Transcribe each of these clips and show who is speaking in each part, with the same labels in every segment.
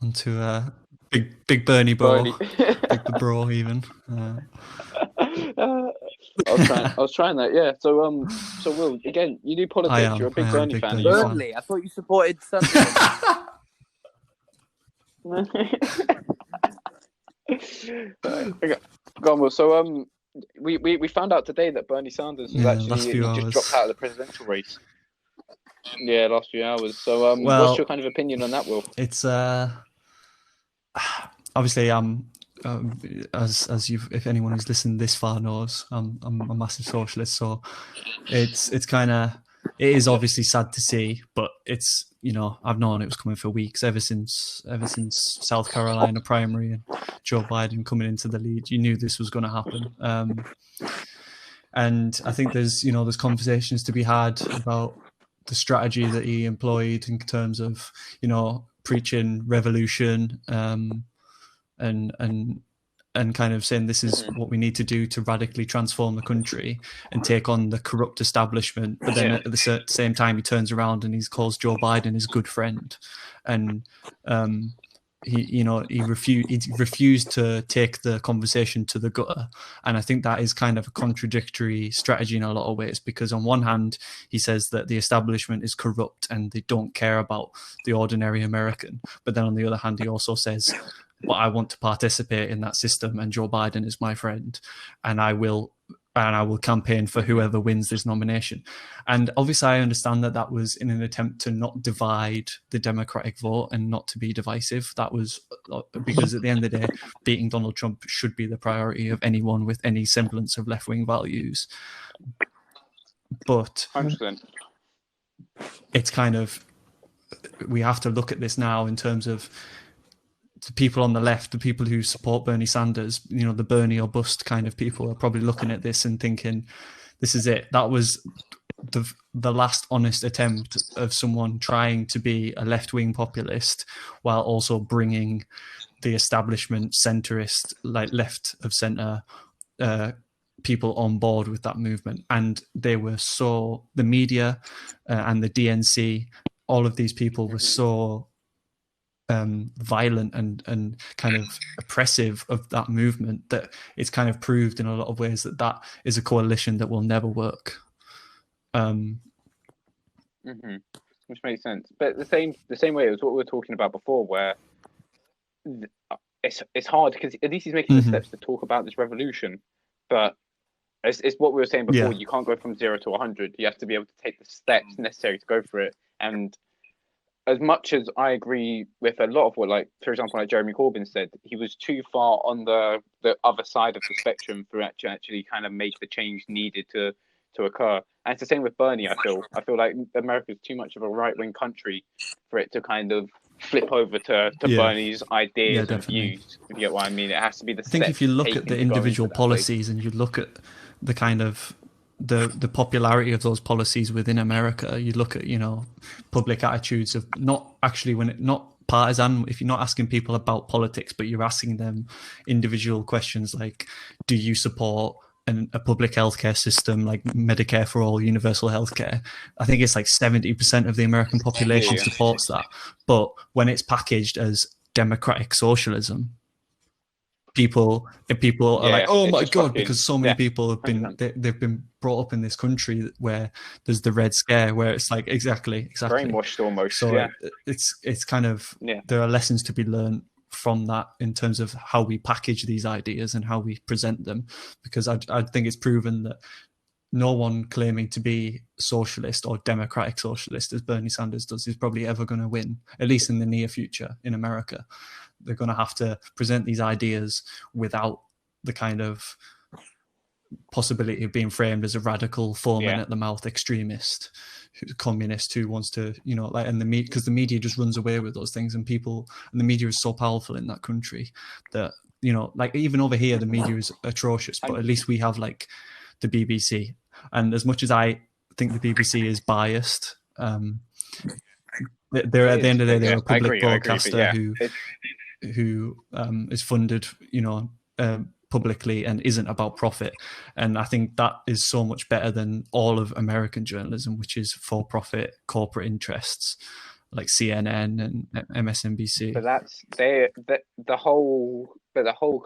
Speaker 1: onto Big Bernie bro,
Speaker 2: Bernie.
Speaker 1: Big the bro even.
Speaker 2: I was trying that, yeah. So Will, again, you do politics. You're a
Speaker 1: I
Speaker 2: big
Speaker 1: am a
Speaker 2: Bernie
Speaker 1: big
Speaker 2: fan, are
Speaker 1: Bernie
Speaker 2: you not?
Speaker 1: fan.
Speaker 3: Burnley. I thought you supported Sunderland.
Speaker 2: Go on, Will. So we found out today that Bernie Sanders was
Speaker 1: Last
Speaker 2: actually
Speaker 1: few
Speaker 2: he just dropped out
Speaker 1: hours.
Speaker 2: of the presidential race. Yeah, last few hours. So what's
Speaker 1: Well,
Speaker 2: your kind of opinion on that, Will?
Speaker 1: it's obviously as you've, if anyone who's listened this far knows, I'm a massive socialist, so it's kind of, it is obviously sad to see, but it's, you know, I've known it was coming for weeks, ever since South Carolina primary and Joe Biden coming into the lead. You knew this was going to happen. And I think there's conversations to be had about the strategy that he employed in terms of, you know, preaching revolution, and kind of saying this is what we need to do to radically transform the country and take on the corrupt establishment. But then at the same time, he turns around and he calls Joe Biden his good friend, and he refused to take the conversation to the gutter. And I think that is kind of a contradictory strategy in a lot of ways, because on one hand he says that the establishment is corrupt and they don't care about the ordinary American, but then on the other hand he also says, but I want to participate in that system, and Joe Biden is my friend, and I will campaign for whoever wins this nomination. And obviously I understand that was in an attempt to not divide the Democratic vote and not to be divisive. That was because at the end of the day, beating Donald Trump should be the priority of anyone with any semblance of left-wing values. But
Speaker 2: 100%.
Speaker 1: It's kind of, we have to look at this now in terms of the people on the left, the people who support Bernie Sanders, you know, the Bernie or bust kind of people are probably looking at this and thinking, this is it. That was the last honest attempt of someone trying to be a left-wing populist while also bringing the establishment centrist, like left of center people on board with that movement. And they were so, the media and the DNC, all of these people were so violent and kind of oppressive of that movement that it's kind of proved in a lot of ways that is a coalition that will never work.
Speaker 2: Which makes sense, but the same way as what we were talking about before, where it's hard because at least he's making the steps to talk about this revolution, but it's what we were saying before. You can't go from 0 to 100. You have to be able to take the steps necessary to go for it. And as much as I agree with a lot of what, like, for example, like Jeremy Corbyn said, he was too far on the other side of the spectrum for actually kind of make the change needed to occur. And it's the same with Bernie. I feel like America is too much of a right-wing country for it to kind of flip over to Bernie's ideas and views. If you get what I mean, it has to be the. I
Speaker 1: think if you look at the individual policies and you look at the kind of the popularity of those policies within America, you look at, you know, public attitudes of not partisan, if you're not asking people about politics, but you're asking them individual questions like, do you support a public healthcare system like Medicare for all, universal healthcare? I think it's like 70% of the American population supports that. But when it's packaged as democratic socialism, people are like, oh my god, because so many people have been they've been brought up in this country where there's the Red Scare, where it's like exactly
Speaker 2: brainwashed almost.
Speaker 1: So it's kind of, there are lessons to be learned from that in terms of how we package these ideas and how we present them, because I think it's proven that no one claiming to be socialist or democratic socialist, as Bernie Sanders does, is probably ever going to win, at least in the near future in America. They're going to have to present these ideas without the kind of possibility of being framed as a radical, foreman at the mouth extremist, communist who wants to, you know, like, and because the media just runs away with those things, and the media is so powerful in that country that, you know, like even over here, the media is atrocious, but at least we have like the BBC. And as much as I think the BBC is biased, they're at the end of the day, they're a public broadcaster who is funded, you know, publicly and isn't about profit. And I think that is so much better than all of American journalism, which is for profit corporate interests. like CNN and MSNBC.
Speaker 2: But that's the whole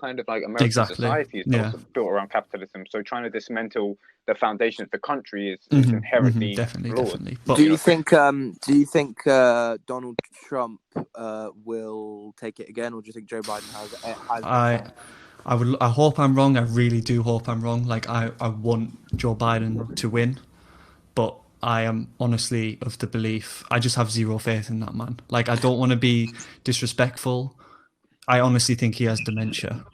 Speaker 2: kind of like American society is built around capitalism. So trying to dismantle the foundation of the country is inherently
Speaker 1: definitely.
Speaker 3: But do you think Donald Trump will take it again, or do you think Joe Biden has?
Speaker 1: I hope I'm wrong. I really do hope I'm wrong. Like I want Joe Biden to win, but I am honestly of the belief I just have zero faith in that man. Like I don't want to be disrespectful. I honestly think he has dementia.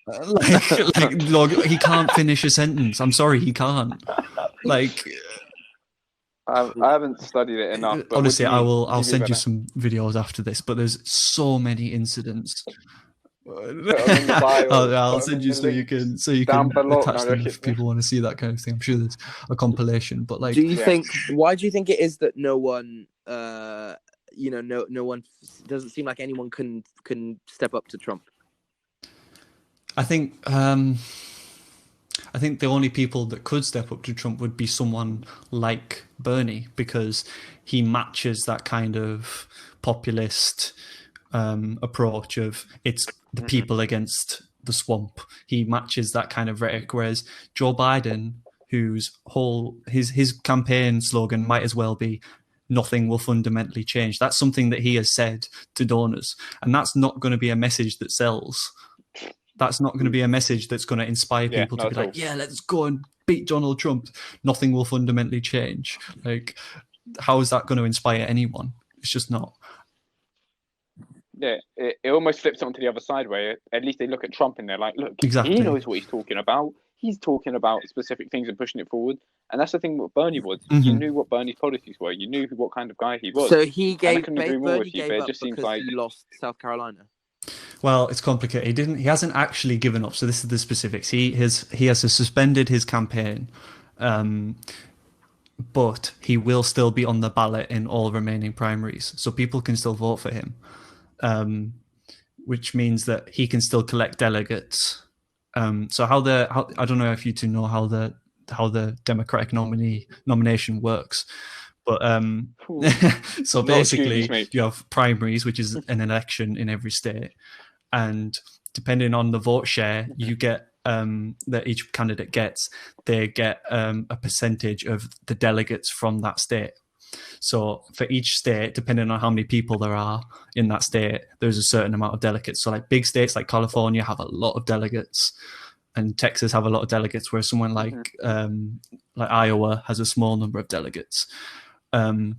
Speaker 1: Look, he can't finish a sentence. I'm sorry, he can't. Like,
Speaker 2: I haven't studied it enough. But
Speaker 1: honestly, I'll send you some videos after this. But there's so many incidents. I'll send you so you can attach them if people want to see that kind of thing. I'm sure there's a compilation. But like,
Speaker 3: why do you think it is that no one, no one doesn't seem like anyone can step up to Trump?
Speaker 1: I think the only people that could step up to Trump would be someone like Bernie, because he matches that kind of populist approach of it's the people against the swamp. He matches that kind of rhetoric, whereas Joe Biden, whose whole his campaign slogan might as well be nothing will fundamentally change. That's something that he has said to donors, and that's not going to be a message that sells. That's not going to be a message that's going to inspire people to be like, yeah, let's go and beat Donald Trump. Nothing will fundamentally change. Like, how is that going to inspire anyone? It's just not.
Speaker 2: Yeah, it almost flips onto the other side where at least they look at Trump and they're like, look, he knows what he's talking about. He's talking about specific things and pushing it forward. And that's the thing what Bernie was. You knew what Bernie's policies were. You knew what kind of guy he was.
Speaker 3: So he gave
Speaker 2: Bernie gave up because
Speaker 3: he lost South Carolina.
Speaker 1: Well, it's complicated. He hasn't actually given up. So this is the specifics. He has suspended his campaign, but he will still be on the ballot in all remaining primaries. So people can still vote for him, which means that he can still collect delegates. So I don't know if you two know how the Democratic nomination works. But so basically, you have primaries, which is an election in every state, and depending on the vote share you get that each candidate gets, they get a percentage of the delegates from that state. So for each state, depending on how many people there are in that state, there's a certain amount of delegates. So like big states like California have a lot of delegates, and Texas have a lot of delegates, whereas someone like Iowa has a small number of delegates. And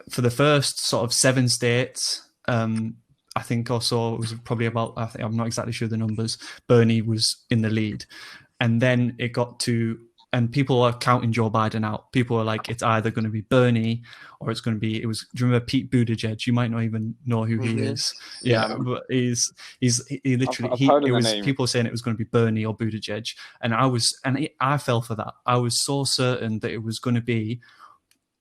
Speaker 1: for the first sort of 7 states, I think also it was probably about, I'm not exactly sure the numbers, Bernie was in the lead. And then it got to, and people are counting Joe Biden out. People are like, it's either going to be Bernie or it's going to be, do you remember Pete Buttigieg? You might not even know who he is. Yeah, but he literally, people saying it was going to be Bernie or Buttigieg. And I fell for that. I was so certain that it was going to be,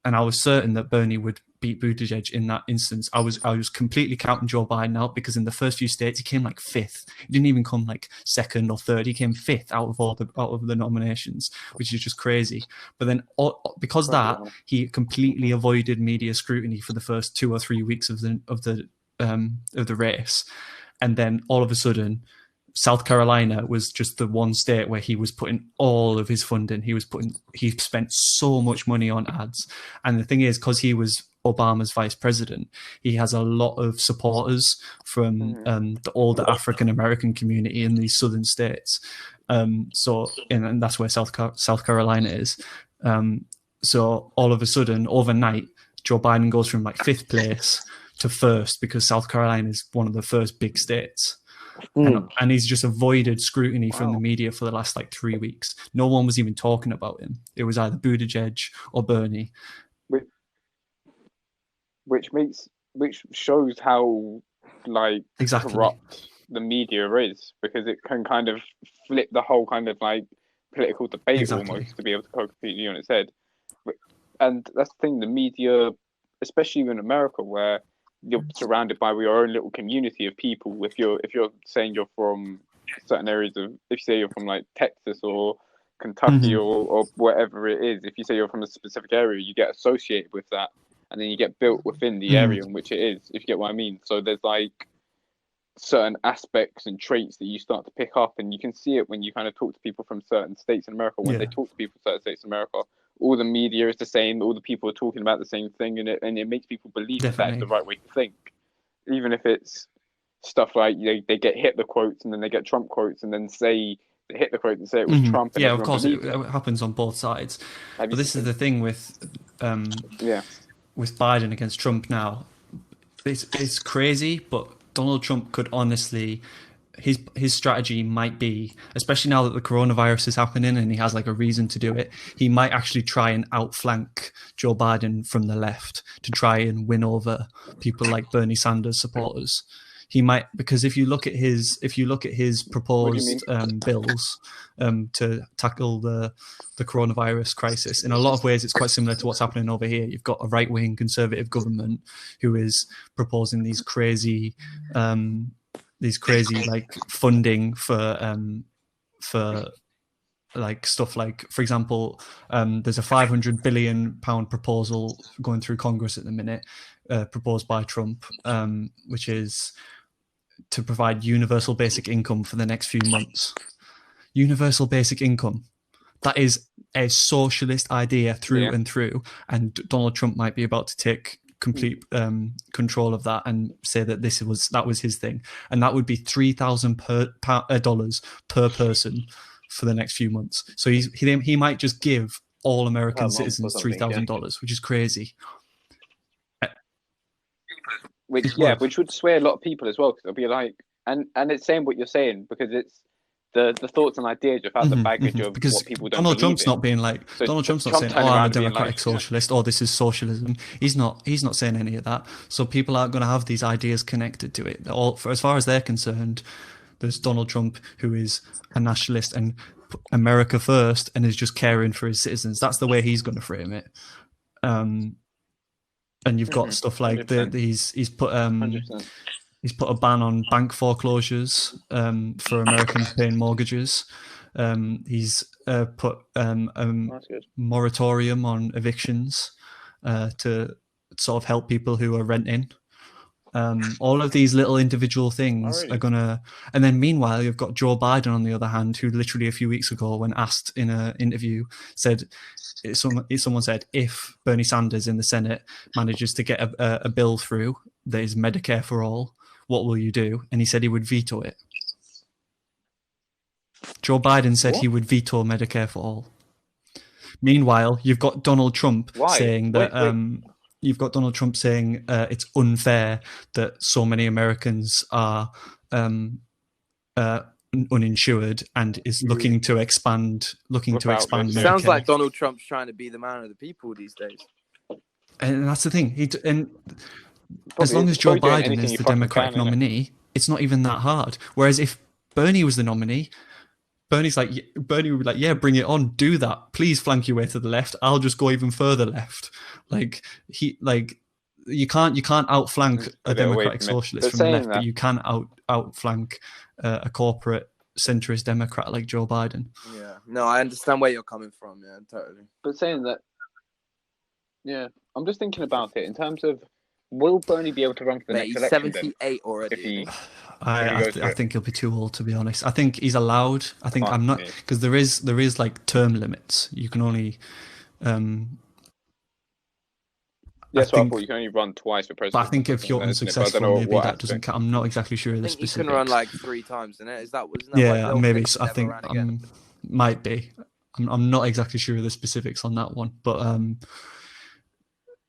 Speaker 1: and I was certain that Bernie would beat Buttigieg in that instance. I was completely counting Joe Biden out, because in the first few states he came like 5th. He didn't even come like 2nd or 3rd. He came 5th out of the nominations, which is just crazy. But then because that, he completely avoided media scrutiny for the first 2 or 3 weeks of the race, and then all of a sudden, South Carolina was just the one state where he was putting all of his funding. He spent so much money on ads. And the thing is, because he was Obama's vice president, he has a lot of supporters from the older African American community in these southern states. And that's where South Carolina is. So all of a sudden, overnight, Joe Biden goes from like 5th place to 1st, because South Carolina is one of the first big states. And he's just avoided scrutiny from the media for the last like 3 weeks. No one was even talking about him. It was either Buttigieg or Bernie.
Speaker 2: Which shows how corrupt the media is, because it can kind of flip the whole kind of like political debate almost to be able to go completely on its head. And that's the thing, the media, especially in America, where you're surrounded by your own little community of people. If you're saying you're from certain areas of, if you say you're from like Texas or Kentucky or whatever it is, if you say you're from a specific area, you get associated with that, and then you get built within the area in which it is, if you get what I mean. So there's like certain aspects and traits that you start to pick up, and you can see it when you kind of talk to people from certain states in America. When they talk to people from certain states in America, all the media is the same, all the people are talking about the same thing, and it makes people believe that that's the right way to think, even if it's stuff like they get Hitler quotes and then they get Trump quotes and then say they hit the quote and say it was Trump. And
Speaker 1: of course, it happens on both sides. But this is the thing with Biden against Trump now. It's crazy, but Donald Trump could honestly, his strategy might be, especially now that the coronavirus is happening and he has like a reason to do it, he might actually try and outflank Joe Biden from the left to try and win over people like Bernie Sanders supporters. He might, because if you look at his proposed bills to tackle the coronavirus crisis, in a lot of ways it's quite similar to what's happening over here. You've got a right-wing conservative government who is proposing these crazy like funding for like stuff like, for example, there's a £500 billion proposal going through Congress at the minute, proposed by Trump, which is to provide universal basic income for the next few months. Universal basic income. That is a socialist idea through and through. And Donald Trump might be about to take complete control of that and say that that was his thing. And that would be $3,000 per person for the next few months. So he might just give all American citizens $3,000, which is crazy.
Speaker 2: Which would sway a lot of people as well, because it'll be like, and it's saying what you're saying, because it's the thoughts and ideas without the baggage of
Speaker 1: because
Speaker 2: what people don't
Speaker 1: Donald Trump's
Speaker 2: in.
Speaker 1: not being like, so Donald Trump's not saying, "Oh, I'm a democratic socialist," or "This is socialism." He's not saying any of that. So people aren't going to have these ideas connected to it. As far as they're concerned, there's Donald Trump, who is a nationalist and America first, and is just caring for his citizens. That's the way he's going to frame it. And you've got stuff like he's put a ban on bank foreclosures for Americans paying mortgages. He's put a moratorium on evictions to sort of help people who are renting. All of these little individual things are gonna, and then meanwhile you've got Joe Biden on the other hand, who literally a few weeks ago, when asked in an interview, said, someone said, if Bernie Sanders in the Senate manages to get a bill through that is Medicare for all, what will you do? And he said he would veto it. Joe Biden said he would veto Medicare for all. Meanwhile, you've got Donald Trump saying that you've got Donald Trump saying it's unfair that so many Americans are uninsured, and is looking to expand Medicare.
Speaker 3: Sounds like Donald Trump's trying to be the man of the people these days.
Speaker 1: And that's the thing. As long as Joe Biden is the Democratic nominee, it's not even that hard. Whereas if Bernie was the nominee, Bernie would be like, yeah, bring it on, do that. Please flank your way to the left. I'll just go even further left. You can't outflank a democratic socialist from the left, but you can outflank a corporate centrist Democrat like Joe Biden.
Speaker 3: Yeah, no, I understand where you're coming from. Yeah, totally.
Speaker 2: But saying that, I'm just thinking about it in terms of, will Bernie be able to run for the next election?
Speaker 3: 78 already.
Speaker 1: I think he'll be too old, to be honest. I think he's allowed. I think I'm not, because there is like term limits. You can only.
Speaker 2: I thought you can only run twice for president.
Speaker 1: But I think if you're unsuccessful, maybe that doesn't count. I'm not exactly sure of the specifics.
Speaker 3: You can run like 3 times, isn't it? Wasn't that
Speaker 1: yeah, maybe. I think might be. I'm not exactly sure of the specifics on that one, but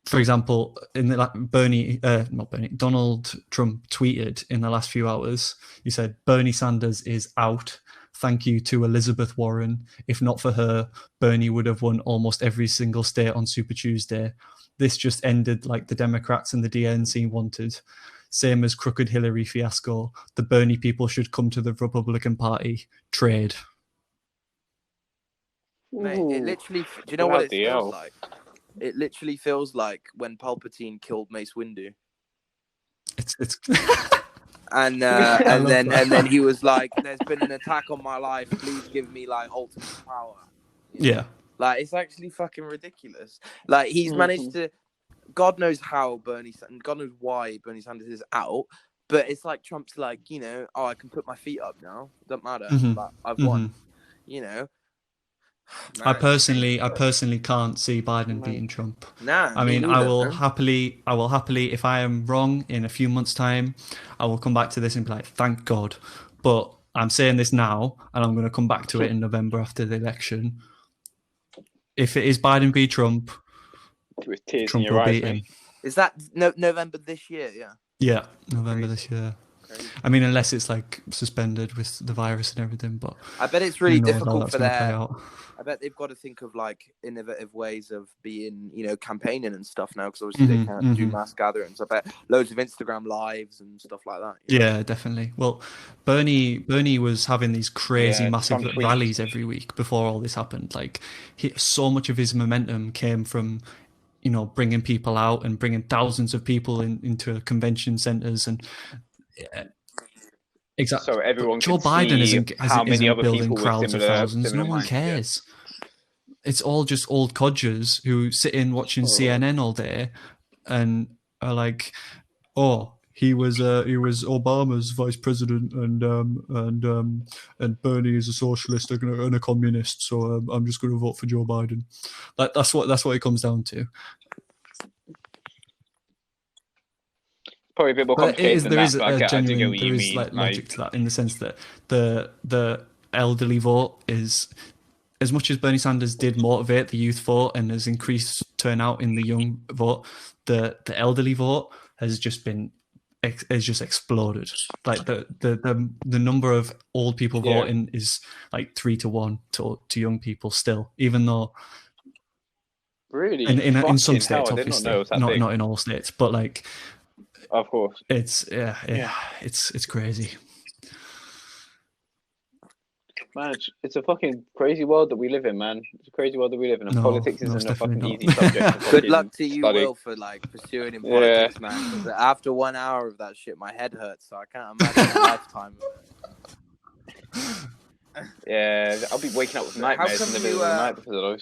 Speaker 1: for example, in the Donald Trump tweeted in the last few hours. He said, "Bernie Sanders is out. Thank you to Elizabeth Warren. If not for her, Bernie would have won almost every single state on Super Tuesday. This just ended like the Democrats and the DNC wanted. Same as crooked Hillary fiasco. The Bernie people should come to the Republican Party. Trade."
Speaker 3: Mate, it literally, do you know what it feels like? It literally feels like when Palpatine killed Mace Windu.
Speaker 1: It's
Speaker 3: and then he was like, "There's been an attack on my life. Please give me like ultimate power."
Speaker 1: Yeah.
Speaker 3: Like, it's actually fucking ridiculous. Like, he's managed to, God knows how God knows why Bernie Sanders is out, but it's like Trump's like, I can put my feet up now. Doesn't matter. Like, I've won. Man,
Speaker 1: I personally can't see Biden beating Trump.
Speaker 3: Nah,
Speaker 1: I mean,
Speaker 3: neither,
Speaker 1: I will happily, if I am wrong in a few months' time, I will come back to this and be like, thank God. But I'm saying this now, and I'm going to come back to it in November after the election. If it is Biden v. Trump,
Speaker 2: with tears
Speaker 1: Trump
Speaker 2: in your
Speaker 1: will
Speaker 2: eyes,
Speaker 1: beat him.
Speaker 2: mate.
Speaker 3: Is that November this year? Yeah.
Speaker 1: Yeah, November this year.
Speaker 3: Crazy.
Speaker 1: I mean, unless it's like suspended with the virus and everything, but
Speaker 3: I bet it's really difficult for
Speaker 1: play out.
Speaker 3: I bet they've got to think of like innovative ways of being, campaigning and stuff now, because obviously they can't do mass gatherings. I bet loads of Instagram lives and stuff like that.
Speaker 1: Yeah, definitely. Well, Bernie was having these crazy massive rallies every week before all this happened. Like, so much of his momentum came from, bringing people out and bringing thousands of people into convention centers and. Exactly.
Speaker 2: So everyone
Speaker 1: Joe Biden isn't building crowds of thousands. No one cares. It's all just old codgers who sit in watching CNN all day and are like, "Oh, he was Obama's vice president, and Bernie is a socialist and a communist. So I'm just going to vote for Joe Biden." That's what it comes down to.
Speaker 2: Probably a bit more complicated than that, but I do get what you mean.
Speaker 1: Like logic to that, in the sense that the elderly vote is, as much as Bernie Sanders did motivate the youth vote and has increased turnout in the young vote, the elderly vote has just exploded. Like the number of old people voting is like 3-1 to young people still, even though.
Speaker 2: Really,
Speaker 1: in some states, obviously, not in all states, but like.
Speaker 2: Of course,
Speaker 1: it's crazy.
Speaker 2: Man, it's a fucking crazy world that we live in, man. It's a crazy world that we live in, and politics isn't a fucking easy subject.
Speaker 3: Good luck to you, Will, for like pursuing in politics, man. Because after 1 hour of that shit, my head hurts, so I can't imagine a lifetime.
Speaker 2: Yeah, I'll be waking up with nightmares in the middle of the night because of those.